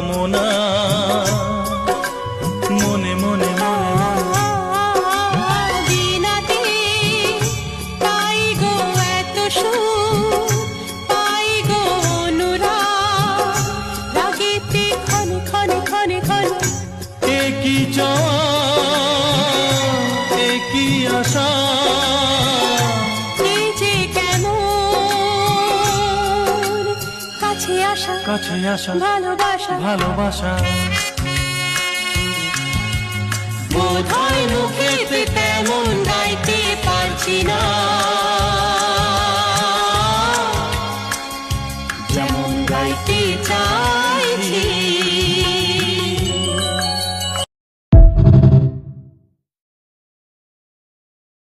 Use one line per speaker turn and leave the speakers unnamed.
কামনা মনে মনে মনে
বিনাতে তাই গো এত সুর পাই গো অনুরাগ রাগেতে ক্ষণে ক্ষণে ক্ষণে ক্ষণে
একই চাওয়া একই আশা
এই যে কেমন কাছে আসা
কাছে আসা
ভালোবাসা
ভালোবাসা
বোধহয় মুখেতে তেমন গাইতে পারছি না